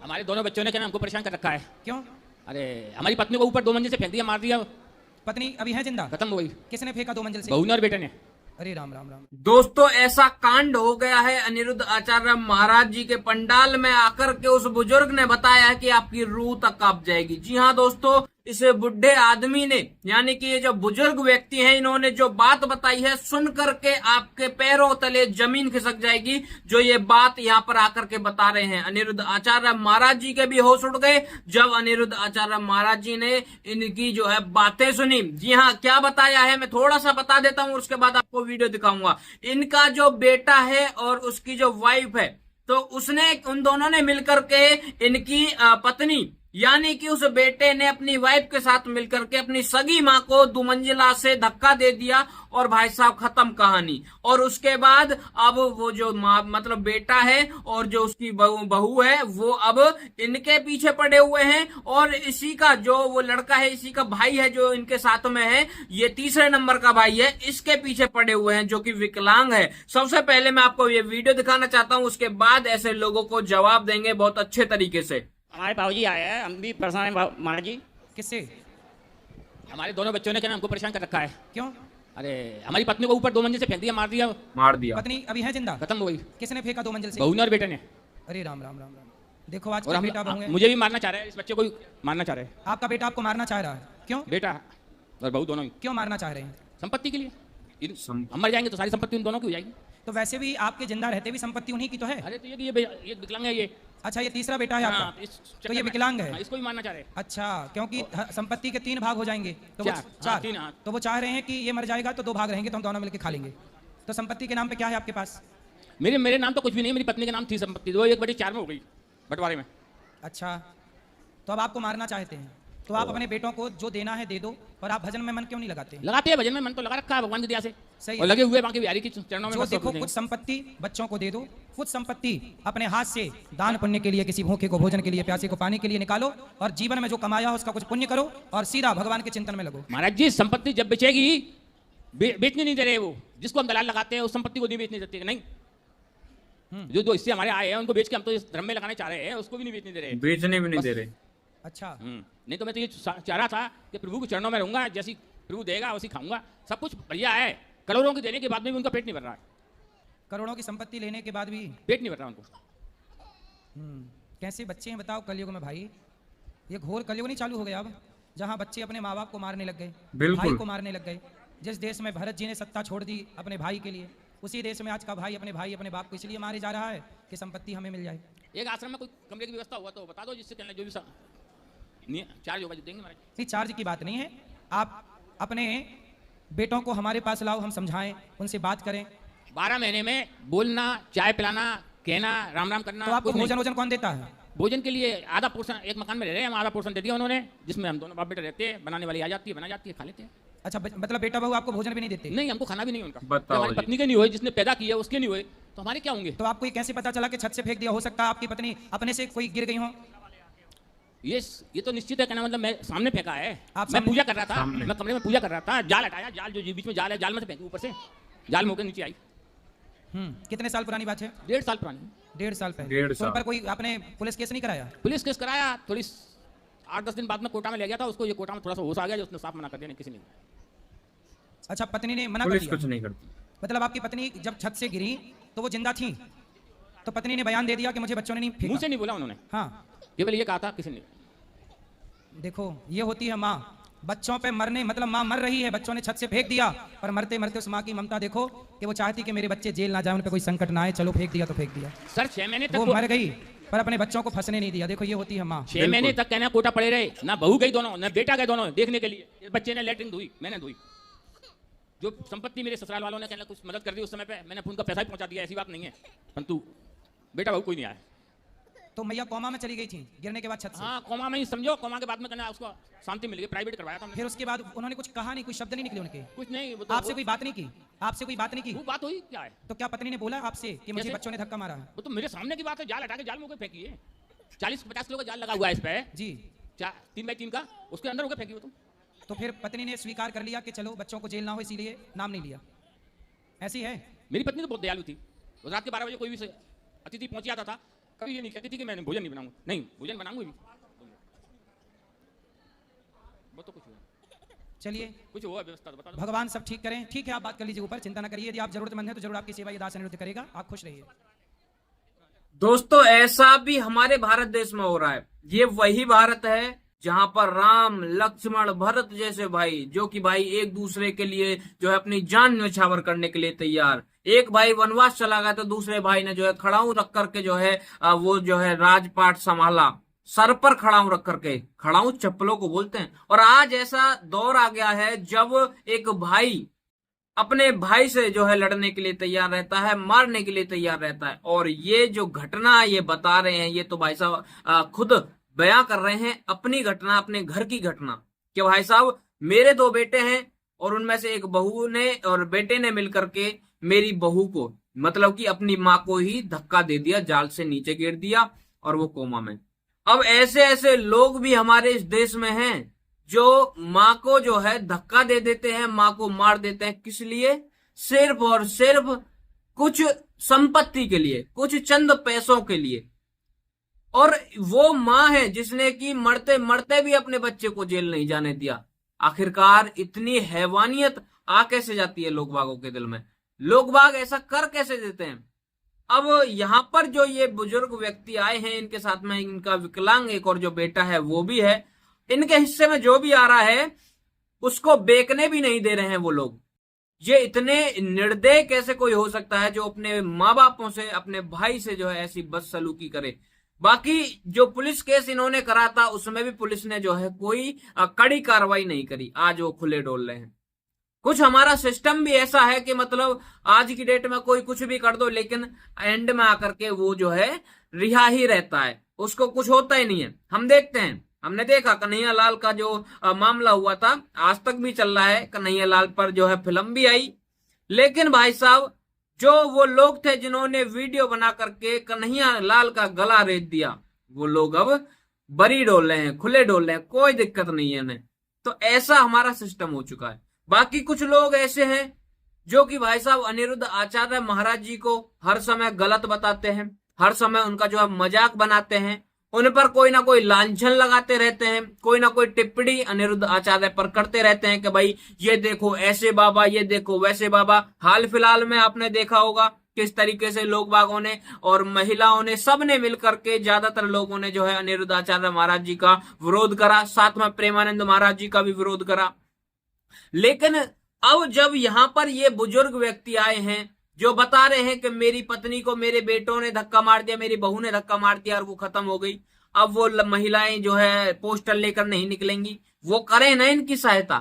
हमारे दोनों बच्चों ने क्या नाम हमको परेशान कर रखा है। क्यों? अरे हमारी पत्नी को ऊपर 2 मंजिल से फेंक दिया, मार दिया, पत्नी अभी है जिंदा? खत्म हो गई। किसने फेंका 2 मंजिल से? बहू ने और बेटे ने। अरे राम राम राम। दोस्तों ऐसा कांड हो गया है अनिरुद्ध आचार्य महाराज जी के पंडाल में आकर के उस बुजुर्ग ने बताया कि आपकी रूह तक कांप जाएगी। जी हाँ दोस्तों, इस बुढ़े आदमी ने यानी कि ये जो बुजुर्ग व्यक्ति हैं, इन्होंने जो बात बताई है सुन करके आपके पैरों तले जमीन खिसक जाएगी। जो ये बात यहाँ पर आकर के बता रहे हैं, अनिरुद्ध आचार्य महाराज जी के भी होश उड़ गए जब अनिरुद्ध आचार्य महाराज जी ने इनकी जो है बातें सुनी। जी हाँ, क्या बताया है मैं थोड़ा सा बता देता हूँ, उसके बाद आपको वीडियो दिखाऊंगा। इनका जो बेटा है और उसकी जो वाइफ है, तो उसने उन दोनों ने मिलकर के इनकी पत्नी यानी कि उस बेटे ने अपनी वाइफ के साथ मिलकर के अपनी सगी मां को 2 मंजिला से धक्का दे दिया और भाई साहब खत्म कहानी। और उसके बाद अब वो जो मतलब बेटा है और जो उसकी बहू है वो अब इनके पीछे पड़े हुए हैं। और इसी का जो वो लड़का है, इसी का भाई है जो इनके साथ में है, ये तीसरे नंबर का भाई है, इसके पीछे पड़े हुए हैं जो कि विकलांग है। सबसे पहले मैं आपको ये वीडियो दिखाना चाहता हूं, उसके बाद ऐसे लोगों को जवाब देंगे बहुत अच्छे तरीके से। हमारे बाबूजी आए हैं, हम भी परेशान हैं महाराज जी। किससे? हमारे दोनों बच्चों ने क्या नाम हमको परेशान कर रखा है। क्यों? अरे हमारी पत्नी को ऊपर 2 मंजिल से फेंक दिया, मार दिया, पत्नी अभी है जिंदा? खत्म हो गई। किसने फेंका 2 मंजिल से? बहू ने और बेटे ने। अरे राम राम राम राम। देखो आज और का हम बेटा बहू है। मुझे भी मारना चाह रहे हैं, इस बच्चे को भी मारना चाह रहे हैं। आपका बेटा आपको मारना चाह रहा है? क्यों? बेटा और बहू दोनों ही। क्यों मारना चाह रहे हैं? संपत्ति के लिए। हम मर जाएंगे तो सारी संपत्ति उन दोनों की हो जाएगी। तो वैसे भी आपके जिंदा रहते भी संपत्ति उन्हीं की तो है। अरे तो ये विकलांग है ये। अच्छा, ये तीसरा बेटा है हाँ, आपका? इस तो चक्कर ये में- विकलांग है? हाँ, इसको भी मारना चाह रहे हैं। अच्छा, क्योंकि संपत्ति के 3 भाग हो जाएंगे तो वो चार, हाँ, 4 तीन, हाँ। तो वो चाह रहे हैं कि ये मर जाएगा तो 2 भाग रहेंगे तो हम दोनों मिलकर खा लेंगे। तो संपत्ति के नाम पे क्या है आपके पास? मेरे नाम तो कुछ भी नहीं, मेरी पत्नी के नाम थी संपत्ति, वो 1/4 में हो गई बंटवारे में। अच्छा, तो अब आपको मारना चाहते हैं तो आप अपने बेटों को जो देना है दे दो, और आप भजन में मन क्यों नहीं लगाते? लगाते हैं भजन में मन, तो लगा रखा है भगवान की दया से। सही और है। लगे हुए बाकी बिहारी की चरणों में जो बस सब देखो कुछ कुछ संपत्ति बच्चों को दे दो, कुछ संपत्ति अपने हाथ से दान पुण्य के लिए, किसी भूखे को भोजन के लिए, प्यासे को पानी के लिए निकालो, और जीवन में जो कमाया हो उसका कुछ पुण्य करो और सीधा भगवान के चिंतन में लगो। महाराज जी संपत्ति जब बेचेगी, बेचने नहीं दे रहे वो, जिसको हम दलाल लगाते हैं उस संपत्ति को नहीं बेचने देते। नहीं, जो इससे हमारे आए हैं उनको बेच के हम तो इस धर्म में लगाने चाह रहे हैं, उसको भी नहीं बेचने दे रहे। बेचने भी नहीं दे रहे। अच्छा, नहीं तो मैं तो ये चाह रहा था कि प्रभु के चरणों में रहूंगा, जैसी प्रभु देगा वैसी खाऊंगा, सब कुछ बढ़िया है। करोड़ों की देने के बाद में भी उनका पेट नहीं भर रहा है। करोड़ों की संपत्ति लेने के बाद भी पेट नहीं भर रहा उनको। कैसे बच्चे हैं बताओ कलयुग में भाई। ये घोर कलयुग नहीं चालू हो गया अब, जहाँ बच्चे अपने माँ बाप को मारने लग गए, बिल्कुल। भाई को मारने लग गए। जिस देश में भरत जी ने सत्ता छोड़ दी अपने भाई के लिए, उसी देश में आज का भाई अपने बाप को इसलिए मारे जा रहा है कि संपत्ति हमें मिल जाए। एक आश्रम में कोई कमरे की व्यवस्था हुआ तो बता दो, जिससे कहना जो भी नहीं चार्ज होगा जो देंगे महाराज। नहीं, चार्ज की बात नहीं है। आप अपने बेटों को हमारे पास लाओ, हम समझाएं, उनसे बात करें। 12 महीने में बोलना, चाय पिलाना, कहना, राम राम करना। तो आपको कुछ नहीं। भोजन कौन देता है? भोजन के लिए आधा पोर्शन, एक मकान में रह रहे हैं हम, आधा पोर्शन दे दिया उन्होंने, जिसमें हम दोनों बाप बेटे रहते हैं। बनाने वाली आ जाती है, बना जाती है, खा लेते हैं। अच्छा, मतलब बेटा बहू आपको भोजन भी नहीं देते? नहीं, हमको खाना भी नहीं उनका। बताओ हमारी जी। पत्नी के नहीं हुए, जिसने पैदा किया उसके नहीं हुए, तो हमारे क्या होंगे? तो आपको ये कैसे पता चला कि छत से फेंक दिया? हो सकता है आपकी पत्नी अपने से कोई गिर गई हो। ये तो निश्चित है, कहना मतलब मैं सामने फेंका है। आप मैं सामने- पूजा कर रहा था, सामने। मैं कमरे में पूजा कर रहा था, जाल हटाया, जाल जो बीच में जाल है, जाल में से फेंकी ऊपर से, जाल में होकर नीचे आई। कितने साल पुरानी बात है? 1.5 साल पुरानी। 1.5 साल पहले। 1.5 तो उन पर साल। कोई आपने पुलिस केस नहीं कराया? पुलिस केस कराया, थोड़ी 8-10 दिन बाद में कोटा में ले गया था उसको। ये कोटा में थोड़ा सा होश आ गया, जो उसने साफ मना कर दिया, नहीं किसी ने। अच्छा, पत्नी ने मना कर पुलिस दिया? कुछ नहीं करती। मतलब आपकी पत्नी जब छत से गिरी तो वो जिंदा थी, तो पत्नी ने बयान दे दिया कि मुझे बच्चों ने नहीं मुंह फेंका? से नहीं बोला उन्होंने, हाँ, केवल ये कहा था किसी ने। देखो ये होती है माँ। बच्चों पे मरने मतलब माँ मर रही है, बच्चों ने छत से फेंक दिया, पर मरते मरते उस माँ की ममता देखो कि वो चाहती कि मेरे बच्चे जेल ना जाए, उन पे कोई संकट ना आए, चलो फेंक दिया तो फेंक दिया। सर 6 महीने वो तक मर गई पर अपने बच्चों को फंसने नहीं दिया। देखो ये होती है माँ। 6 महीने तक कहना कोटा पड़े रहे, ना बहू गई दोनों, ना बेटा गए दोनों देखने के लिए। इस बच्चे ने लेटरिन धोई, मैंने धोई। जो संपत्ति मेरे ससुराल वालों ने कहना कुछ मदद कर दी उस समय पे, मैंने उनका पैसा भी पहुंचा दिया, ऐसी बात नहीं है। परंतु बेटा बहू कोई नहीं आया। तो मैया कोमा में चली गई थी गिरने के बाद छत से? हाँ, कोमा में ही समझो, कोमा के बाद में कहना उसको शांति मिल गई, प्राइवेट करवाया था हमने। फिर उसके बाद उन्होंने कुछ कहा नहीं, कोई शब्द नहीं निकले उनके? कुछ नहीं, वो तो आपसे कोई बात नहीं की? आपसे कोई बात नहीं की? वो बात हुई क्या है? तो क्या पत्नी ने बोला आपसे कि मुझे कैसे? बच्चों ने धक्का मारा है? वो तो मेरे सामने की बात है, जाल हटा के जाल में होकर फेंकी है। 40-50 किलो का जाल लगा हुआ है इस पे, जी। 3x3 का, उसके अंदर होकर फेंकी वो। तो फिर पत्नी ने स्वीकार कर लिया कि चलो बच्चों को जेल ना हो, इसीलिए नाम नहीं लिया? ऐसी है? मेरी पत्नी तो बहुत दयालु थी। रात के 12 बजे कोई भी अतिथि पहुंच जाता था, कभी ये नहीं कहती थी कि मैं भोजन नहीं बनाऊंगा, नहीं भोजन बनाऊंगी भी। वो तो कुछ हुआ, चलिए कुछ हुआ व्यवस्था तो बता दो। भगवान सब ठीक करें। ठीक है, आप बात कर लीजिए ऊपर, चिंता ना करिए। यदि आप जरूरतमंद हैं तो जरूर आपकी सेवा ये दास अनिरुद्ध करेगा। आप खुश रहिए। दोस्तों ऐसा भी हमारे भारत देश में हो रहा है। ये वही भारत है जहां पर राम लक्ष्मण भरत जैसे भाई, जो कि भाई एक दूसरे के लिए जो है अपनी जान न्यौछावर करने के लिए तैयार। एक भाई वनवास चला गया तो दूसरे भाई ने जो है खड़ाऊ रख करके जो है वो जो है राजपाट संभाला, सर पर खड़ाऊ रख करके। खड़ाऊ चप्पलों को बोलते हैं। और आज ऐसा दौर आ गया है जब एक भाई अपने भाई से जो है लड़ने के लिए तैयार रहता है, मारने के लिए तैयार रहता है। और ये जो घटना ये बता रहे हैं, ये तो भाई साहब खुद बयां कर रहे हैं अपनी घटना, अपने घर की घटना, कि भाई साहब मेरे 2 बेटे हैं और उनमें से एक बहू ने और बेटे ने मिलकर के मेरी बहू को, मतलब कि अपनी माँ को ही धक्का दे दिया, जाल से नीचे गिर दिया और वो कोमा में। अब ऐसे ऐसे लोग भी हमारे इस देश में हैं जो माँ को जो है धक्का दे देते हैं, माँ को मार देते हैं। किस लिए? सिर्फ और सिर्फ कुछ संपत्ति के लिए, कुछ चंद पैसों के लिए। और वो माँ है जिसने कि मरते मरते भी अपने बच्चे को जेल नहीं जाने दिया। आखिरकार इतनी हैवानियत आ कैसे जाती है लोग बागों के दिल में? लोग बाग ऐसा कर कैसे देते हैं? अब यहाँ पर जो ये बुजुर्ग व्यक्ति आए हैं, इनके साथ में इनका विकलांग एक और जो बेटा है वो भी है। इनके हिस्से में जो भी आ रहा है उसको बेचने भी नहीं दे रहे हैं वो लोग। ये इतने निर्दय कैसे कोई हो सकता है जो अपने माँ बापों से, अपने भाई से जो है ऐसी बदसलूकी करे? बाकी जो पुलिस केस इन्होंने करा था उसमें भी पुलिस ने जो है कोई कड़ी कार्रवाई नहीं करी। आज वो खुले डोल रहे हैं। कुछ हमारा सिस्टम भी ऐसा है कि मतलब आज की डेट में कोई कुछ भी कर दो लेकिन एंड में आकर के वो जो है रिहा ही रहता है, उसको कुछ होता ही नहीं है। हम देखते हैं, हमने देखा कन्हैया लाल का जो मामला हुआ था, आज तक भी चल रहा है। कन्हैया लाल पर जो है फिल्म भी आई, लेकिन भाई साहब जो वो लोग थे जिन्होंने वीडियो बना करके कन्हैया लाल का गला रेत दिया, वो लोग अब बरी डोल रहे हैं, खुले डोल रहे हैं, कोई दिक्कत नहीं है इन्हें। तो ऐसा हमारा सिस्टम हो चुका है। बाकी कुछ लोग ऐसे हैं जो कि भाई साहब अनिरुद्ध आचार्य महाराज जी को हर समय गलत बताते हैं, हर समय उनका जो है मजाक बनाते हैं, उन पर कोई ना कोई लांछन लगाते रहते हैं, कोई ना कोई टिप्पणी अनिरुद्ध आचार्य पर करते रहते हैं कि भाई ये देखो ऐसे बाबा, ये देखो वैसे बाबा। हाल फिलहाल में आपने देखा होगा किस तरीके से लोग बागों ने और महिलाओं ने, सबने मिलकर के, ज्यादातर लोगों ने जो है अनिरुद्ध आचार्य महाराज जी का विरोध करा, साथ में प्रेमानंद महाराज जी का भी विरोध करा। लेकिन अब जब यहाँ पर ये बुजुर्ग व्यक्ति आए हैं जो बता रहे हैं कि मेरी पत्नी को मेरे बेटों ने धक्का मार दिया, मेरी बहू ने धक्का मार दिया और वो खत्म हो गई, अब वो महिलाएं जो है पोस्टर लेकर नहीं निकलेंगी। वो करें ना इनकी सहायता,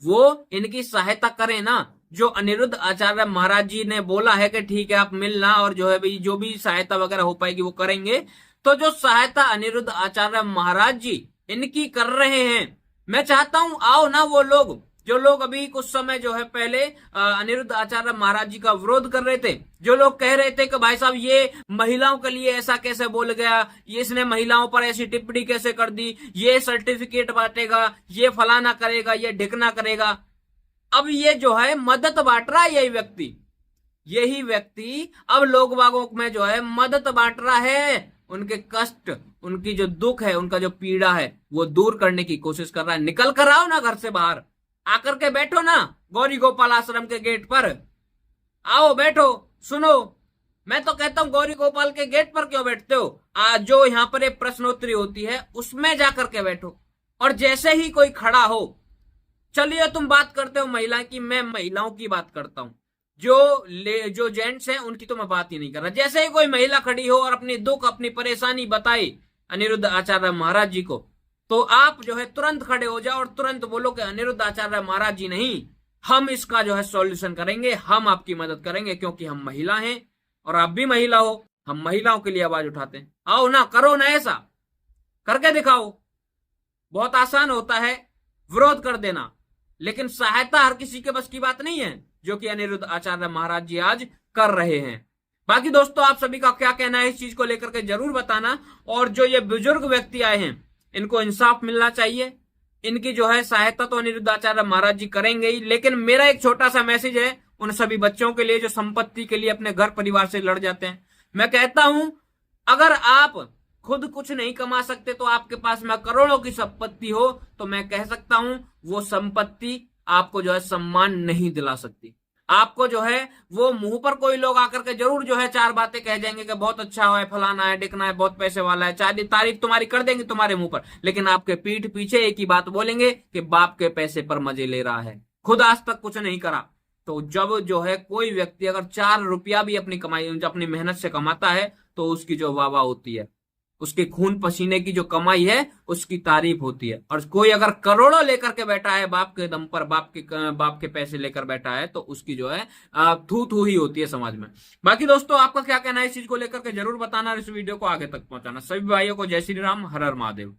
वो इनकी सहायता करें ना। जो अनिरुद्ध आचार्य महाराज जी ने बोला है कि ठीक है आप मिलना और जो है भाई जो भी सहायता वगैरह हो पाएगी वो करेंगे। तो जो सहायता अनिरुद्ध आचार्य महाराज जी इनकी कर रहे हैं, मैं चाहता हूं आओ ना वो लोग, जो लोग अभी कुछ समय जो है पहले अनिरुद्ध आचार्य महाराज जी का विरोध कर रहे थे, जो लोग कह रहे थे कि भाई साहब ये महिलाओं के लिए ऐसा कैसे बोल गया, ये इसने महिलाओं पर ऐसी टिप्पणी कैसे कर दी, ये सर्टिफिकेट बांटेगा, ये फलाना करेगा, ये ढिकना करेगा। अब ये जो है मदद बांट रहा है, यही व्यक्ति अब लोग बागों में जो है मदद बांट रहा है। उनके कष्ट, उनकी जो दुख है, उनका जो पीड़ा है वो दूर करने की कोशिश कर रहा है। निकल कर आओ ना घर से बाहर, आकर के बैठो ना गौरी गोपाल आश्रम के गेट पर, आओ बैठो सुनो। मैं तो कहता हूं गौरी गोपाल के गेट पर क्यों बैठते हो? जो यहाँ पर एक प्रश्नोत्तरी होती है उसमें जाकर के बैठो। और जैसे ही कोई खड़ा हो, चलिए तुम बात करते हो महिला की, मैं महिलाओं की बात करता हूं। जो जेंट्स हैं उनकी तो मैं बात ही नहीं कर रहा। जैसे ही कोई महिला खड़ी हो और अपनी दुख, अपनी परेशानी बताए अनिरुद्ध आचार्य महाराज जी को, तो आप जो है तुरंत खड़े हो जाओ और तुरंत बोलो कि अनिरुद्ध आचार्य महाराज जी नहीं, हम इसका जो है सॉल्यूशन करेंगे, हम आपकी मदद करेंगे, क्योंकि हम महिला हैं और आप भी महिला हो, हम महिलाओं के लिए आवाज उठाते हैं। आओ ना, करो ना, ऐसा करके दिखाओ। बहुत आसान होता है विरोध कर देना, लेकिन सहायता हर किसी के बस की बात नहीं है, जो कि अनिरुद्ध आचार्य महाराज जी आज कर रहे हैं। बाकी दोस्तों आप सभी का क्या कहना है इस चीज को लेकर के जरूर बताना। और जो ये बुजुर्ग व्यक्ति आए हैं इनको इंसाफ मिलना चाहिए। इनकी जो है सहायता तो अनिरुद्ध आचार्य महाराज जी करेंगे ही, लेकिन मेरा एक छोटा सा मैसेज है उन सभी बच्चों के लिए जो संपत्ति के लिए अपने घर परिवार से लड़ जाते हैं। मैं कहता हूं अगर आप खुद कुछ नहीं कमा सकते तो आपके पास में करोड़ों की संपत्ति हो तो मैं कह सकता हूं वो संपत्ति आपको जो है सम्मान नहीं दिला सकती। आपको जो है वो मुंह पर कोई लोग आकर के जरूर जो है चार बातें कह जाएंगे कि बहुत अच्छा है, फलाना है, डिकना है, बहुत पैसे वाला है, चार तारीफ तुम्हारी कर देंगे तुम्हारे मुंह पर, लेकिन आपके पीठ पीछे एक ही बात बोलेंगे कि बाप के पैसे पर मजे ले रहा है, खुद आज तक कुछ नहीं करा। तो जब जो है कोई व्यक्ति अगर 4 रुपया भी अपनी कमाई अपनी मेहनत से कमाता है तो उसकी जो वाह वाह होती है, उसके खून पसीने की जो कमाई है उसकी तारीफ होती है। और कोई अगर करोड़ों लेकर के बैठा है बाप के दम पर, बाप के पैसे लेकर बैठा है तो उसकी जो है थू थू ही होती है समाज में। बाकी दोस्तों आपका क्या कहना है इस चीज को लेकर के जरूर बताना और इस वीडियो को आगे तक पहुंचाना। सभी भाइयों को जय श्री राम, हर हर महादेव।